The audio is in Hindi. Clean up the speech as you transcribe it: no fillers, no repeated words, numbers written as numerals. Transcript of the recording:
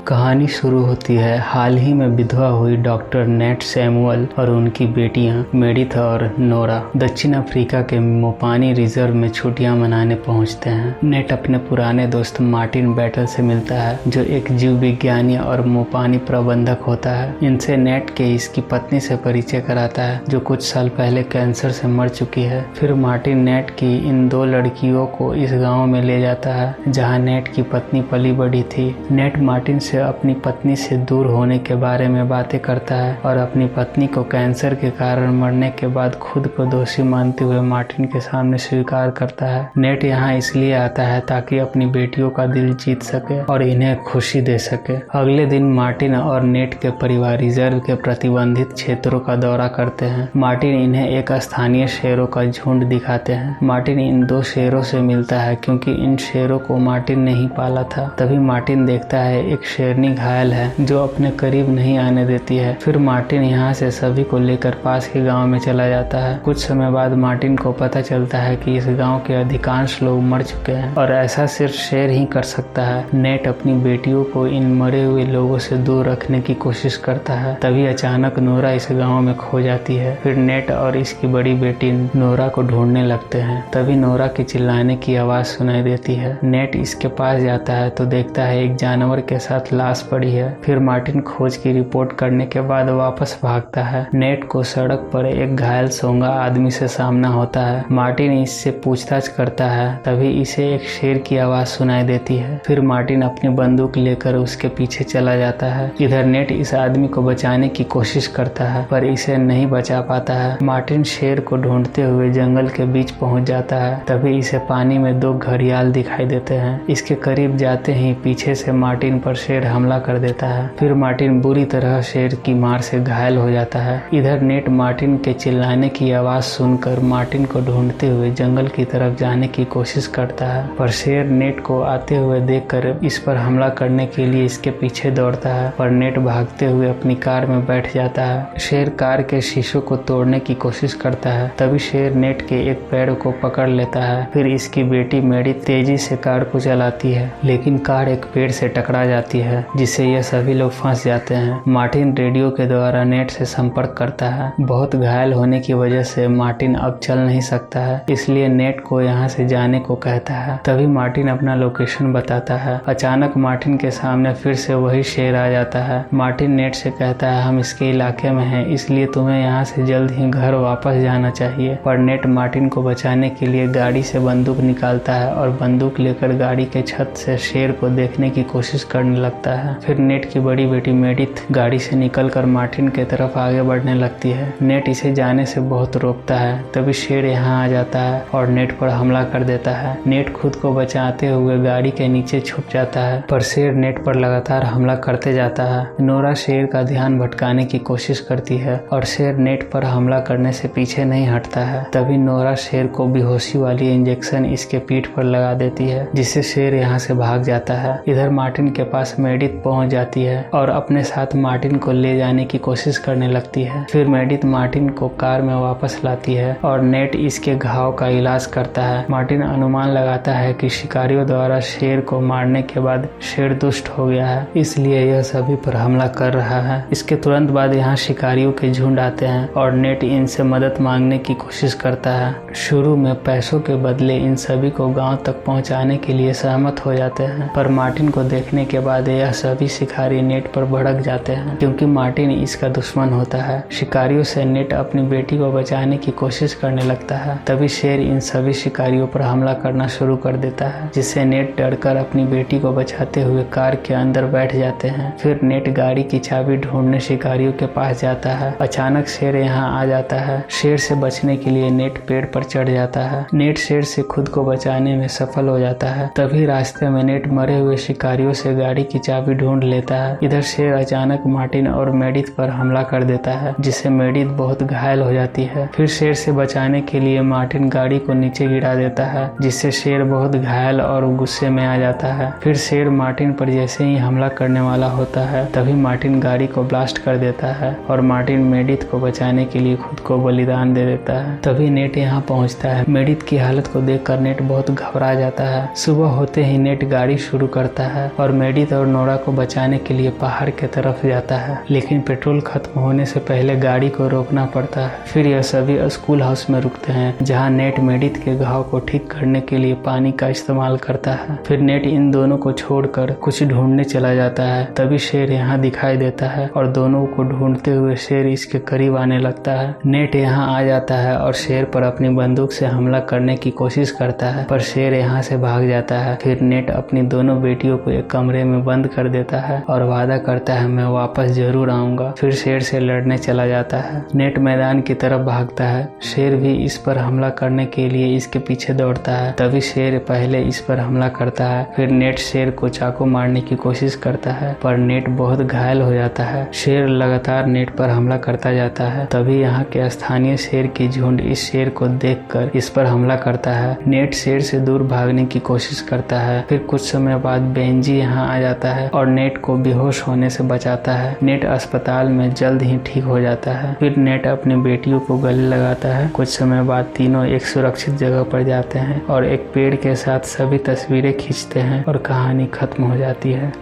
कहानी शुरू होती है हाल ही में विधवा हुई डॉक्टर नेट सैमुअल और उनकी बेटियां मेडिथ और नोरा दक्षिण अफ्रीका के मोपानी रिजर्व में छुट्टियां मनाने पहुंचते हैं। नेट अपने पुराने दोस्त मार्टिन बैटल से मिलता है जो एक जीव विज्ञानी और मोपानी प्रबंधक होता है। इनसे नेट के इसकी पत्नी से परिचय कराता है जो कुछ साल पहले कैंसर से मर चुकी है। फिर मार्टिन नेट की इन दो लड़कियों को इस गाँव में ले जाता है जहाँ नेट की पत्नी पली बड़ी थी। नेट मार्टिन से अपनी पत्नी से दूर होने के बारे में बातें करता है और अपनी पत्नी को कैंसर के कारण मरने के बाद खुद को दोषी मानते हुए मार्टिन के सामने स्वीकार करता है। नेट यहाँ इसलिए आता है ताकि अपनी बेटियों का दिल जीत सके और इन्हें खुशी दे सके। अगले दिन मार्टिन और नेट के परिवार रिजर्व के प्रतिबंधित क्षेत्रों का दौरा करते हैं। मार्टिन इन्हें एक स्थानीय शेरों का झुंड दिखाते हैं। मार्टिन इन दो शेरों से मिलता है क्योंकि इन शेरों को मार्टिन ने ही पाला था। तभी मार्टिन देखता है एक शेरनी घायल है जो अपने करीब नहीं आने देती है। फिर मार्टिन यहाँ से सभी को लेकर पास के गांव में चला जाता है। कुछ समय बाद मार्टिन को पता चलता है कि इस गांव के अधिकांश लोग मर चुके हैं और ऐसा सिर्फ शेर ही कर सकता है। नेट अपनी बेटियों को इन मरे हुए लोगों से दूर रखने की कोशिश करता है। तभी अचानक नोरा इस गाँव में खो जाती है। फिर नेट और इसकी बड़ी बेटी नोरा को ढूंढने लगते हैं। तभी नोरा के चिल्लाने की आवाज सुनाई देती है। नेट इसके पास जाता है तो देखता है एक जानवर के साथ लाश पड़ी है। फिर मार्टिन खोज की रिपोर्ट करने के बाद वापस भागता है। नेट को सड़क पर एक घायल सोंगा आदमी से सामना होता है। मार्टिन इससे पूछताछ करता है। तभी इसे एक शेर की आवाज सुनाई देती है। फिर मार्टिन अपनी बंदूक लेकर उसके पीछे चला जाता है। इधर नेट इस आदमी को बचाने की कोशिश करता है पर इसे नहीं बचा पाता है। मार्टिन शेर को ढूंढते हुए जंगल के बीच पहुंच जाता है। तभी इसे पानी में दो घड़ियाल दिखाई देते हैं। इसके करीब जाते ही पीछे से मार्टिन पर शेर हमला कर देता है। फिर मार्टिन बुरी तरह शेर की मार से घायल हो जाता है। इधर नेट मार्टिन के चिल्लाने की आवाज सुनकर मार्टिन को ढूंढते हुए जंगल की तरफ जाने की कोशिश करता है पर शेर नेट को आते हुए देखकर इस पर हमला करने के लिए इसके पीछे दौड़ता है पर नेट भागते हुए अपनी कार में बैठ जाता है। शेर कार के शीशों को तोड़ने की कोशिश करता है। तभी शेर नेट के एक पैर को पकड़ लेता है। फिर इसकी बेटी मेडी तेजी से कार को चलाती है लेकिन कार एक पेड़ से टकरा जाती है जिससे यह सभी लोग फंस जाते हैं। मार्टिन रेडियो के द्वारा नेट से संपर्क करता है। बहुत घायल होने की वजह से मार्टिन अब चल नहीं सकता है इसलिए नेट को यहाँ से जाने को कहता है। तभी मार्टिन अपना लोकेशन बताता है। अचानक मार्टिन के सामने फिर से वही शेर आ जाता है। मार्टिन नेट से कहता है हम इसके इलाके में हैं इसलिए तुम्हें यहाँ से जल्द ही घर वापस जाना चाहिए। पर नेट मार्टिन को बचाने के लिए गाड़ी से बंदूक निकालता है और बंदूक लेकर गाड़ी के छत से शेर को देखने की कोशिश करने लगता है। फिर नेट की बड़ी बेटी मेडिथ गाड़ी से निकलकर मार्टिन के तरफ आगे बढ़ने लगती है। नेट इसे जाने से बहुत रोकता है। तभी शेर यहाँ आ जाता है और नेट पर हमला कर देता है। नेट खुद को बचाते हुए गाड़ी के नीचे छुप जाता है पर शेर नेट पर लगातार हमला करते जाता है। नोरा शेर का ध्यान भटकाने की कोशिश करती है और शेर नेट पर हमला करने से पीछे नहीं हटता है। तभी नोरा शेर को बेहोशी वाली इंजेक्शन इसके पीठ पर लगा देती है जिससे शेर यहाँ से भाग जाता है। इधर मार्टिन के पास मेडिथ पहुंच जाती है और अपने साथ मार्टिन को ले जाने की कोशिश करने लगती है। फिर मेडिथ मार्टिन को कार में वापस लाती है और नेट इसके घाव का इलाज करता है। मार्टिन अनुमान लगाता है कि शिकारियों द्वारा शेर को मारने के बाद शेर दुष्ट हो गया है इसलिए यह सभी पर हमला कर रहा है। इसके तुरंत बाद यहाँ शिकारियों के झुंड आते हैं और नेट इनसे मदद मांगने की कोशिश करता है। शुरू में पैसों के बदले इन सभी को गाँव तक पहुँचाने के लिए सहमत हो जाते हैं पर मार्टिन को देखने के बाद यह सभी शिकारी नेट पर भड़क जाते हैं क्योंकि मार्टिन इसका दुश्मन होता है। शिकारियों से नेट अपनी बेटी को बचाने की कोशिश करने लगता है। तभी शेर इन सभी शिकारियों पर हमला करना शुरू कर देता है जिससे नेट डरकर अपनी बेटी को बचाते हुए कार के अंदर बैठ जाते हैं। फिर नेट गाड़ी की चाबी ढूंढने शिकारियों के पास जाता है। अचानक शेर यहाँ आ जाता है। शेर से बचने के लिए नेट पेड़ पर चढ़ जाता है। नेट शेर से खुद को बचाने में सफल हो जाता है। तभी रास्ते में नेट मरे हुए शिकारियों से गाड़ी की चाबी ढूंढ लेता है। इधर शेर अचानक मार्टिन और मेडिथ पर हमला कर देता है जिससे मेडिथ बहुत घायल हो जाती है। फिर शेर से बचाने के लिए मार्टिन गाड़ी को नीचे गिरा देता है जिससे शेर बहुत घायल और गुस्से में आ जाता है। फिर शेर मार्टिन पर जैसे ही हमला करने वाला होता है तभी मार्टिन गाड़ी को ब्लास्ट कर देता है और मार्टिन मेडिथ को बचाने के लिए खुद को बलिदान दे देता है। तभी नेट यहाँ पहुँचता है। मेडिथ की हालत को देखकर नेट बहुत घबरा जाता है। सुबह होते ही नेट गाड़ी शुरू करता है और मेडिथ और नोरा नोरा को बचाने के लिए पहाड़ की तरफ जाता है, लेकिन पेट्रोल खत्म होने से पहले गाड़ी को रोकना पड़ता है। फिर यह सभी स्कूल हाउस में रुकते हैं, जहाँ नेट मेडिथ के घाव को ठीक करने के लिए पानी का इस्तेमाल करता है। फिर नेट इन दोनों को छोड़कर कुछ ढूंढने चला जाता है। तभी शेर यहाँ दिखाई देता है और दोनों को ढूंढते हुए शेर इसके करीब आने लगता है। नेट यहाँ आ जाता है और शेर पर अपनी बंदूक से हमला करने की कोशिश करता है, पर शेर यहाँ से भाग जाता है। फिर नेट अपनी दोनों बेटियों को एक कमरे में बंद कर देता है और वादा करता है मैं वापस जरूर आऊंगा। फिर शेर से लड़ने चला जाता है। नेट मैदान की तरफ भागता है। शेर भी इस पर हमला करने के लिए इसके पीछे दौड़ता है। तभी शेर पहले इस पर हमला करता है। फिर नेट शेर को चाकू मारने की कोशिश करता है, पर नेट बहुत घायल हो जाता है। शेर लगातार नेट पर हमला करता जाता है। तभी यहाँ के स्थानीय शेर की झुंड इस शेर को देखकर इस पर हमला करता है। नेट शेर से दूर भागने की कोशिश करता है। फिर कुछ समय बाद बेंजी यहाँ आ जाता है और नेट को बेहोश होने से बचाता है। नेट अस्पताल में जल्द ही ठीक हो जाता है। फिर नेट अपनी बेटियों को गले लगाता है। कुछ समय बाद तीनों एक सुरक्षित जगह पर जाते हैं और एक पेड़ के साथ सभी तस्वीरें खींचते हैं और कहानी खत्म हो जाती है।